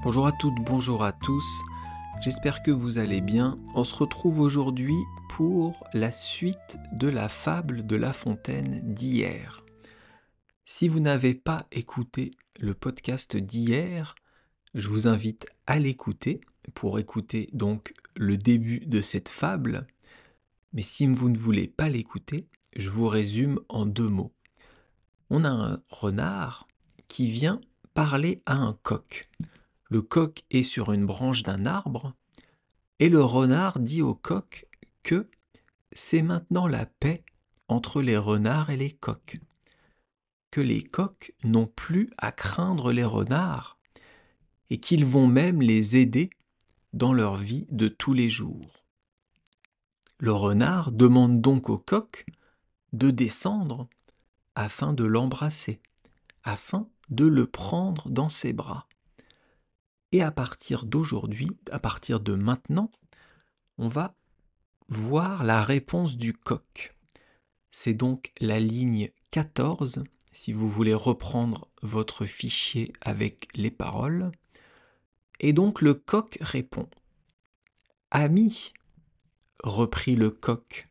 Bonjour à toutes, bonjour à tous, j'espère que vous allez bien. On se retrouve aujourd'hui pour la suite de la fable de La Fontaine d'hier. Si vous n'avez pas écouté le podcast d'hier, je vous invite à l'écouter pour écouter donc le début de cette fable. Mais si vous ne voulez pas l'écouter, je vous résume en 2 mots. On a un renard qui vient parler à un coq. Le coq est sur une branche d'un arbre et le renard dit au coq que c'est maintenant la paix entre les renards et les coqs, que les coqs n'ont plus à craindre les renards et qu'ils vont même les aider dans leur vie de tous les jours. Le renard demande donc au coq de descendre afin de l'embrasser, afin de le prendre dans ses bras. Et à partir d'aujourd'hui, à partir de maintenant, on va voir la réponse du coq. C'est donc la ligne 14, si vous voulez reprendre votre fichier avec les paroles. Et donc le coq répond. « Ami, reprit le coq,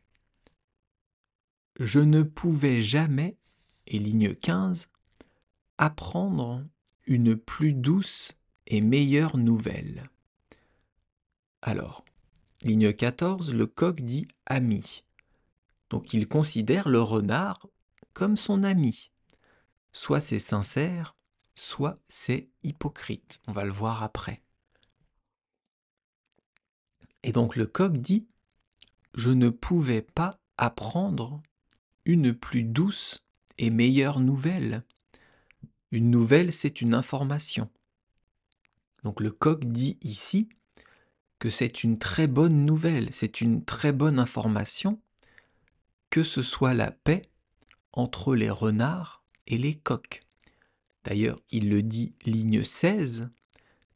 je ne pouvais jamais, et ligne 15, apprendre une plus douce et meilleure nouvelle. » Alors, ligne 14, le coq dit « ami ». Donc il considère le renard comme son ami. Soit c'est sincère, soit c'est hypocrite. On va le voir après. Et donc le coq dit « Je ne pouvais pas apprendre une plus douce et meilleure nouvelle. » Une nouvelle, c'est une information. Donc le coq dit ici que c'est une très bonne nouvelle, c'est une très bonne information que ce soit la paix entre les renards et les coqs. D'ailleurs, il le dit ligne 16,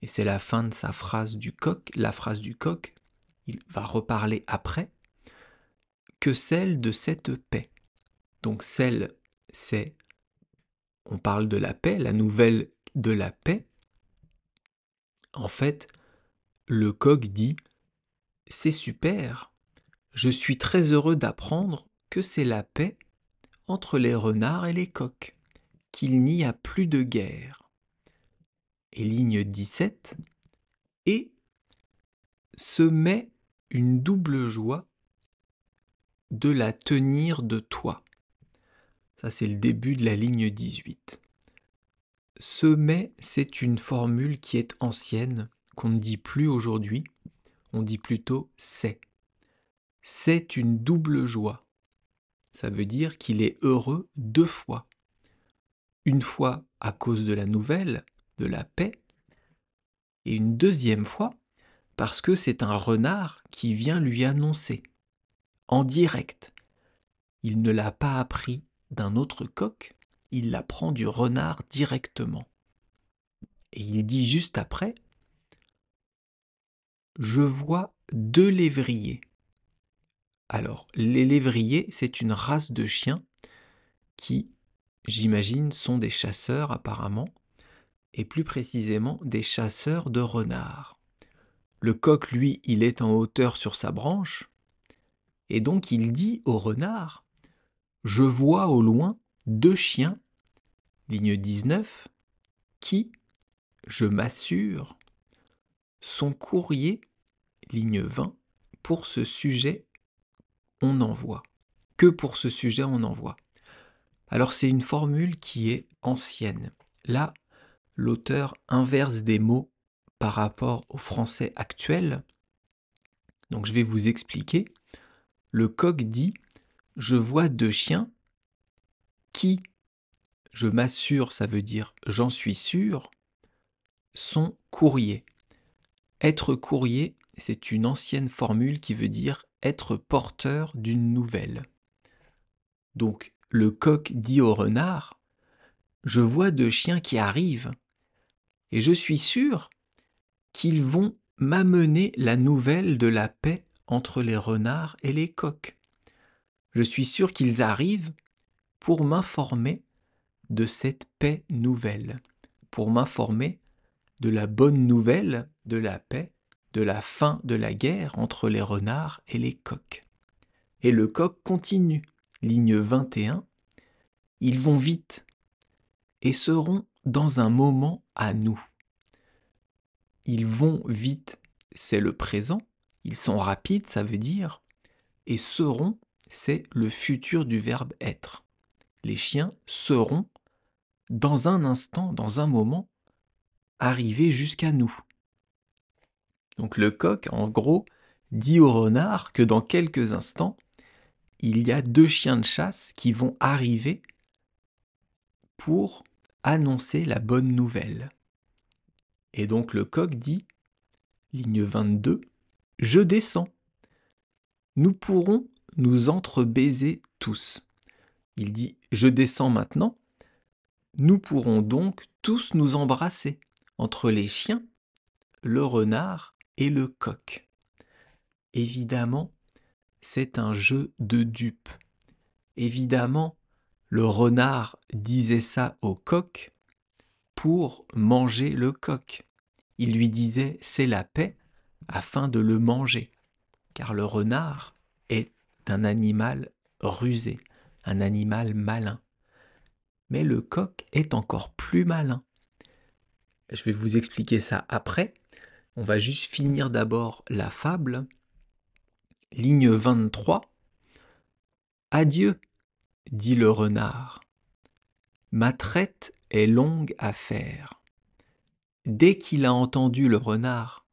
et c'est la fin de sa phrase du coq, la phrase du coq, il va reparler après, que celle de cette paix. Donc celle, c'est, on parle de la paix, la nouvelle de la paix. En fait, le coq dit, c'est super, je suis très heureux d'apprendre que c'est la paix entre les renards et les coqs, qu'il n'y a plus de guerre. Et ligne 17, et se met une double joie de la tenir de toi. Ça, c'est le début de la ligne 18. Se met, c'est une formule qui est ancienne, qu'on ne dit plus aujourd'hui, on dit plutôt c'est. C'est une double joie. Ça veut dire qu'il est heureux 2 fois. Une fois à cause de la nouvelle, de la paix, et une deuxième fois parce que c'est un renard qui vient lui annoncer, en direct. Il ne l'a pas appris d'un autre coq, il l'apprend du renard directement. Et il dit juste après, « Je vois 2 lévriers. » Alors, les lévriers, c'est une race de chiens qui, j'imagine, sont des chasseurs apparemment, et plus précisément des chasseurs de renards. Le coq, lui, il est en hauteur sur sa branche, et donc il dit au renard, « Je vois au loin 2 chiens, ligne 19, qui, je m'assure, sont courriers, ligne 20, pour ce sujet on envoie. Que pour ce sujet on envoie. » Alors c'est une formule qui est ancienne. Là, l'auteur inverse des mots par rapport au français actuel. Donc je vais vous expliquer. Le coq dit « Je vois 2 chiens qui, je m'assure, ça veut dire j'en suis sûr, sont courriers. » Être courrier, c'est une ancienne formule qui veut dire être porteur d'une nouvelle. Donc le coq dit au renard « Je vois 2 chiens qui arrivent et je suis sûr qu'ils vont m'amener la nouvelle de la paix entre les renards et les coqs. Je suis sûr qu'ils arrivent pour m'informer de cette paix nouvelle, pour m'informer de la bonne nouvelle, de la paix, de la fin de la guerre entre les renards et les coqs. Et le coq continue, ligne 21, ils vont vite et seront dans un moment à nous. Ils vont vite, c'est le présent, ils sont rapides, ça veut dire, et seront, c'est le futur du verbe être. Les chiens seront, dans un instant, dans un moment, arrivés jusqu'à nous. Donc le coq, en gros, dit au renard que dans quelques instants, il y a 2 chiens de chasse qui vont arriver pour annoncer la bonne nouvelle. Et donc le coq dit, ligne 22, « Je descends. Nous pourrons nous entre-baiser tous. » Il dit « Je descends maintenant. Nous pourrons donc tous nous embrasser entre les chiens, le renard et le coq. » Évidemment, c'est un jeu de dupes. Évidemment, le renard disait ça au coq pour manger le coq. Il lui disait « c'est la paix » afin de le manger, car le renard est un animal rusé, un animal malin. Mais le coq est encore plus malin. Je vais vous expliquer ça après. On va juste finir d'abord la fable. Ligne 23. « Adieu, dit le renard. Ma traite est longue à faire. » Dès qu'il a entendu le renard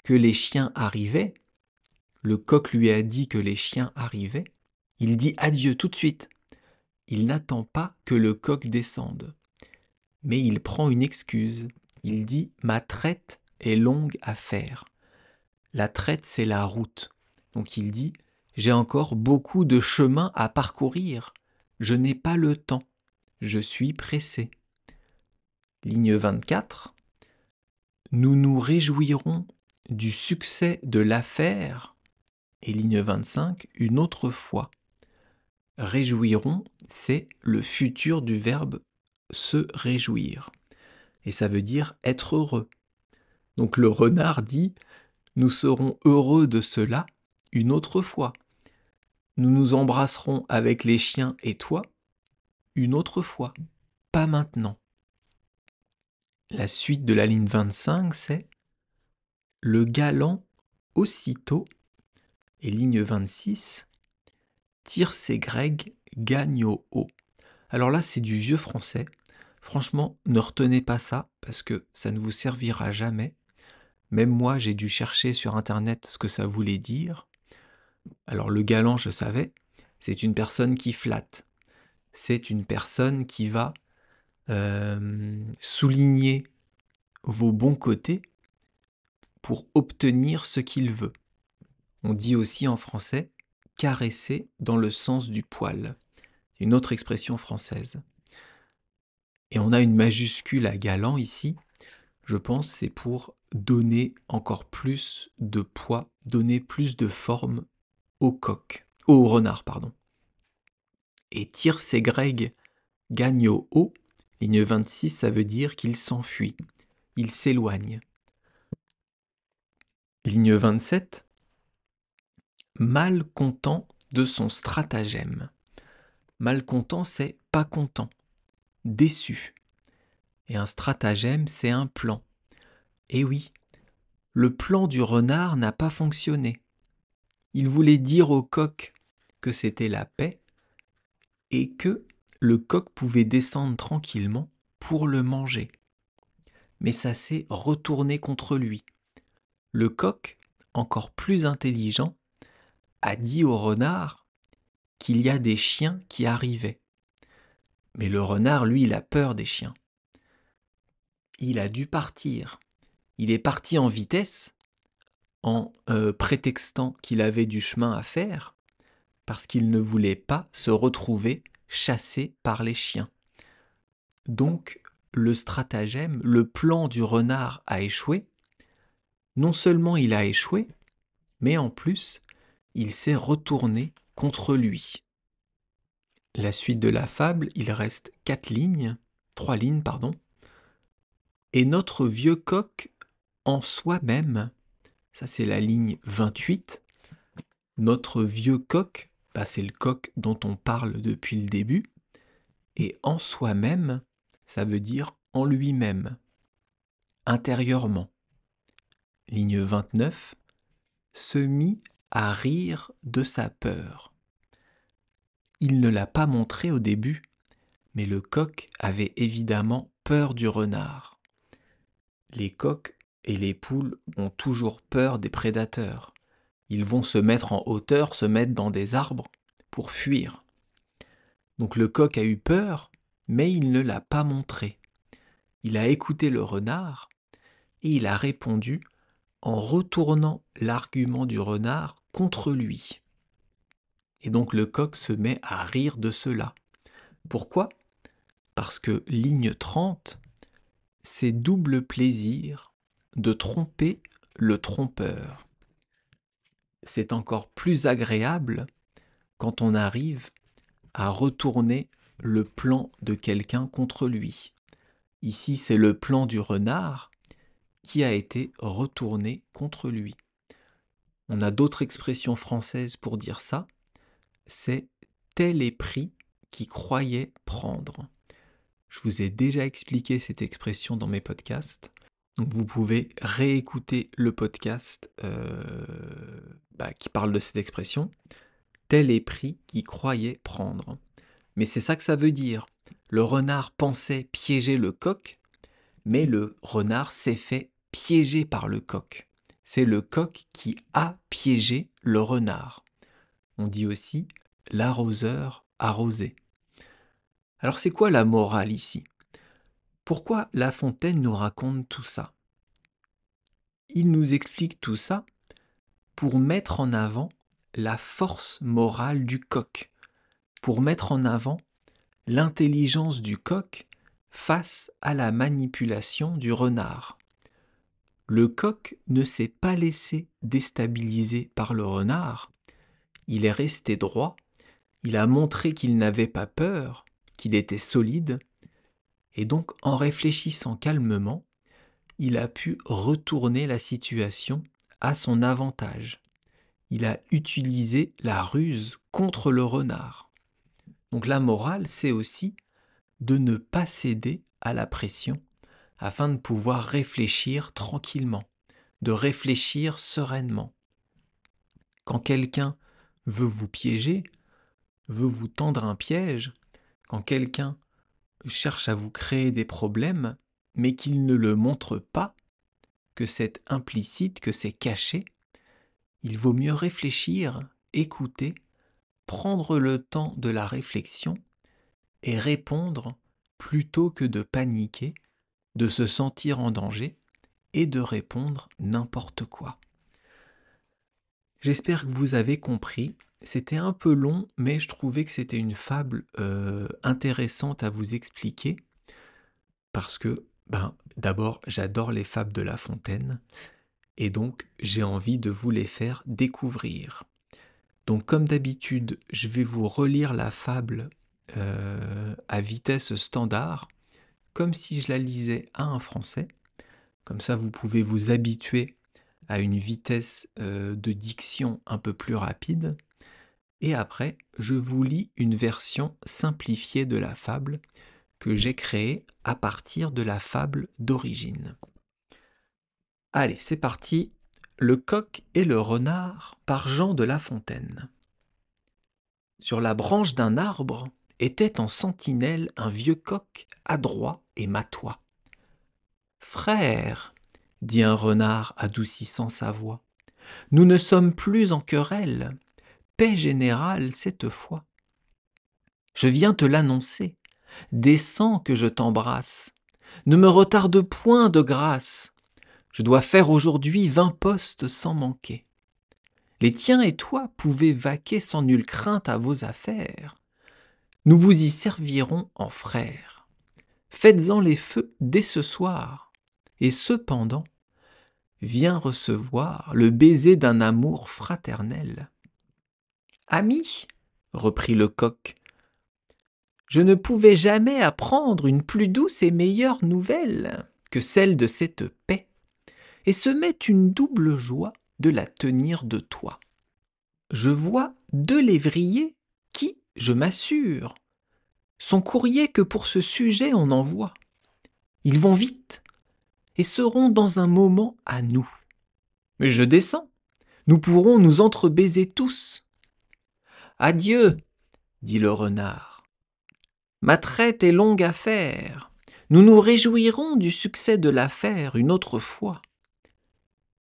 que les chiens arrivaient, le coq lui a dit que les chiens arrivaient, il dit adieu tout de suite. Il n'attend pas que le coq descende. Mais il prend une excuse. Il dit « Ma traite est longue à faire. » La traite, c'est la route. Donc il dit « J'ai encore beaucoup de chemin à parcourir. Je n'ai pas le temps. Je suis pressé. » Ligne 24. Nous nous réjouirons du succès de l'affaire. Et ligne 25, une autre fois. Réjouirons, c'est le futur du verbe se réjouir. Et ça veut dire être heureux. Donc le renard dit « Nous serons heureux de cela une autre fois. Nous nous embrasserons avec les chiens et toi une autre fois, pas maintenant. » La suite de la ligne 25, c'est « Le galant aussitôt » et ligne 26, tire ses grègues, gagne au haut. Alors là, c'est du vieux français. Franchement, ne retenez pas ça, parce que ça ne vous servira jamais. Même moi, j'ai dû chercher sur Internet ce que ça voulait dire. Alors le galant, je savais, c'est une personne qui flatte. C'est une personne qui va souligner vos bons côtés pour obtenir ce qu'il veut. On dit aussi en français « caresser dans le sens du poil », une autre expression française. Et on a une majuscule à galant ici, je pense c'est pour donner encore plus de poids, donner plus de forme au renard, pardon. Et tire ses grègues, gagne au haut, ligne 26, ça veut dire qu'il s'enfuit, il s'éloigne. Ligne 27, mal content de son stratagème. Mal content, c'est pas content, déçu. Et un stratagème, c'est un plan. Et oui, le plan du renard n'a pas fonctionné. Il voulait dire au coq que c'était la paix et que le coq pouvait descendre tranquillement pour le manger. Mais ça s'est retourné contre lui. Le coq, encore plus intelligent, a dit au renard qu'il y a des chiens qui arrivaient. Mais le renard, lui, il a peur des chiens. Il a dû partir. Il est parti en vitesse en prétextant qu'il avait du chemin à faire parce qu'il ne voulait pas se retrouver chassé par les chiens. Donc, le stratagème, le plan du renard a échoué. Non seulement il a échoué, mais en plus, il s'est retourné contre lui. La suite de la fable, il reste 3 lignes, pardon. Et notre vieux coq en soi-même, ça c'est la ligne 28, notre vieux coq, c'est le coq dont on parle depuis le début, et en soi-même, ça veut dire en lui-même, intérieurement. Ligne 29, se mit à rire de sa peur. Il ne l'a pas montré au début, mais le coq avait évidemment peur du renard. Les coqs et les poules ont toujours peur des prédateurs. Ils vont se mettre en hauteur, se mettre dans des arbres pour fuir. Donc le coq a eu peur, mais il ne l'a pas montré. Il a écouté le renard et il a répondu en retournant l'argument du renard contre lui. Et donc le coq se met à rire de cela. Pourquoi ? Parce que ligne 30, c'est double plaisir de tromper le trompeur. C'est encore plus agréable quand on arrive à retourner le plan de quelqu'un contre lui. Ici, c'est le plan du renard qui a été retourné contre lui. On a d'autres expressions françaises pour dire ça. C'est « tel est pris qui croyait prendre ». Je vous ai déjà expliqué cette expression dans mes podcasts. Donc vous pouvez réécouter le podcast qui parle de cette expression. Tel est pris qui croyait prendre. Mais c'est ça que ça veut dire. Le renard pensait piéger le coq, mais le renard s'est fait piéger par le coq. C'est le coq qui a piégé le renard. On dit aussi l'arroseur arrosé. Alors c'est quoi la morale ici ? Pourquoi La Fontaine nous raconte tout ça ? Il nous explique tout ça pour mettre en avant la force morale du coq, pour mettre en avant l'intelligence du coq face à la manipulation du renard. Le coq ne s'est pas laissé déstabiliser par le renard, il est resté droit, il a montré qu'il n'avait pas peur, qu'il était solide, et donc en réfléchissant calmement, il a pu retourner la situation à son avantage. Il a utilisé la ruse contre le renard. Donc la morale, c'est aussi de ne pas céder à la pression afin de pouvoir réfléchir tranquillement, de réfléchir sereinement. Quand quelqu'un veut vous piéger, veut vous tendre un piège, quand quelqu'un cherche à vous créer des problèmes, mais qu'il ne le montre pas, que c'est implicite, que c'est caché, il vaut mieux réfléchir, écouter, prendre le temps de la réflexion et répondre plutôt que de paniquer, de se sentir en danger et de répondre n'importe quoi. J'espère que vous avez compris. C'était un peu long, mais je trouvais que c'était une fable intéressante à vous expliquer parce que, d'abord, j'adore les fables de La Fontaine et donc j'ai envie de vous les faire découvrir. Donc comme d'habitude, je vais vous relire la fable à vitesse standard, comme si je la lisais à un français. Comme ça, vous pouvez vous habituer à une vitesse de diction un peu plus rapide. Et après, je vous lis une version simplifiée de la fable que j'ai créée à partir de la fable d'origine. Allez, c'est parti. Le coq et le renard par Jean de La Fontaine. Sur la branche d'un arbre était en sentinelle un vieux coq adroit et matois. « Frère, dit un renard adoucissant sa voix, nous ne sommes plus en querelle, paix générale cette fois. Je viens te l'annoncer, descends que je t'embrasse, ne me retarde point de grâce, je dois faire aujourd'hui 20 postes sans manquer. Les tiens et toi pouvez vaquer sans nulle crainte à vos affaires. Nous vous y servirons en frères. Faites-en les feux dès ce soir, et cependant, viens recevoir le baiser d'un amour fraternel. Ami, reprit le coq, je ne pouvais jamais apprendre une plus douce et meilleure nouvelle que celle de cette paix, et se met une double joie de la tenir de toi. Je vois 2 lévriers qui, je m'assure, sont courriers que pour ce sujet on envoie. Ils vont vite et seront dans un moment à nous. Mais je descends, nous pourrons nous entrebaiser tous. Adieu, dit le renard. Ma traite est longue à faire. Nous nous réjouirons du succès de l'affaire une autre fois.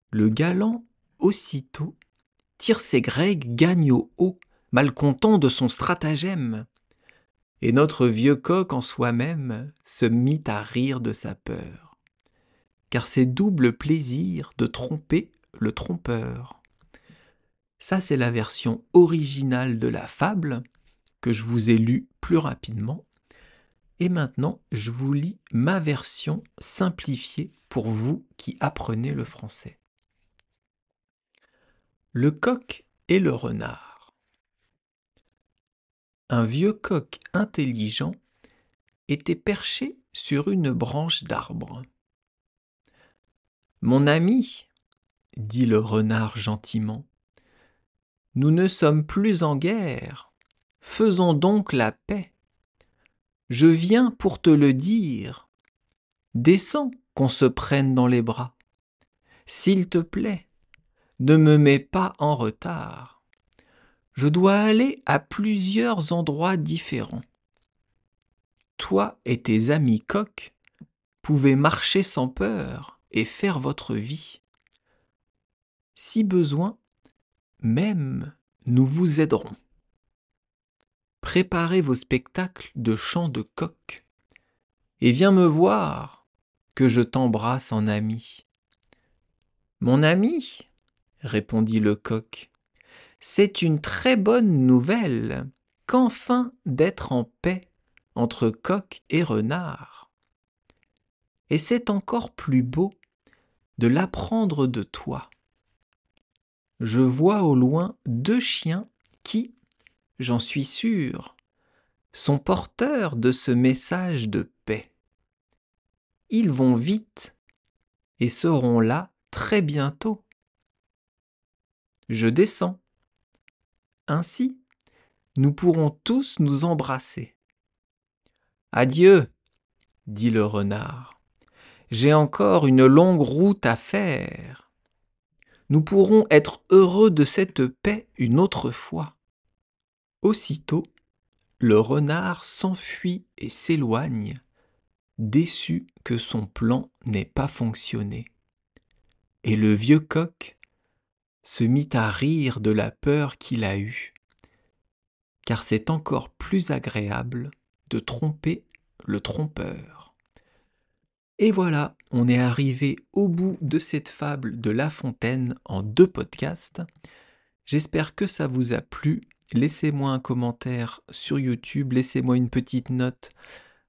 Le galant, aussitôt, tire ses grecs, gagne au haut, malcontent de son stratagème. Et notre vieux coq en soi-même se mit à rire de sa peur, car c'est double plaisir de tromper le trompeur. Ça, c'est la version originale de la fable que je vous ai lue plus rapidement. Et maintenant, je vous lis ma version simplifiée pour vous qui apprenez le français. Le coq et le renard. Un vieux coq intelligent était perché sur une branche d'arbre. « Mon ami, dit le renard gentiment, nous ne sommes plus en guerre, faisons donc la paix. Je viens pour te le dire, descends qu'on se prenne dans les bras. S'il te plaît, ne me mets pas en retard. Je dois aller à plusieurs endroits différents. Toi et tes amis coqs pouvez marcher sans peur et faire votre vie. Si besoin, même nous vous aiderons. Préparez vos spectacles de chant de coq et viens me voir, que je t'embrasse en ami. Mon ami, répondit le coq, c'est une très bonne nouvelle qu'enfin d'être en paix entre coq et renard. Et c'est encore plus beau de l'apprendre de toi. Je vois au loin 2 chiens qui, j'en suis sûr, sont porteurs de ce message de paix. Ils vont vite et seront là très bientôt. Je descends. Ainsi, nous pourrons tous nous embrasser. Adieu, dit le renard. J'ai encore une longue route à faire. Nous pourrons être heureux de cette paix une autre fois. Aussitôt, le renard s'enfuit et s'éloigne, déçu que son plan n'ait pas fonctionné. Et le vieux coq se mit à rire de la peur qu'il a eue, car c'est encore plus agréable de tromper le trompeur. Et voilà, on est arrivé au bout de cette fable de La Fontaine en 2 podcasts. J'espère que ça vous a plu. Laissez-moi un commentaire sur YouTube, laissez-moi une petite note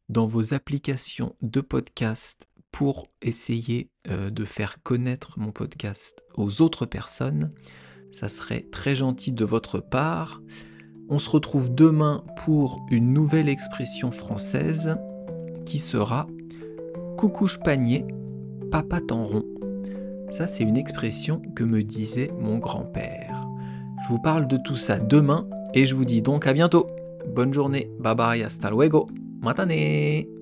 dans vos applications de podcast pour essayer de faire connaître mon podcast aux autres personnes. Ça serait très gentil de votre part. On se retrouve demain pour une nouvelle expression française qui sera « coucouche panier, papa t'en rond ». Ça, c'est une expression que me disait mon grand-père. Je vous parle de tout ça demain et je vous dis donc à bientôt. Bonne journée, bye bye, hasta luego, matane.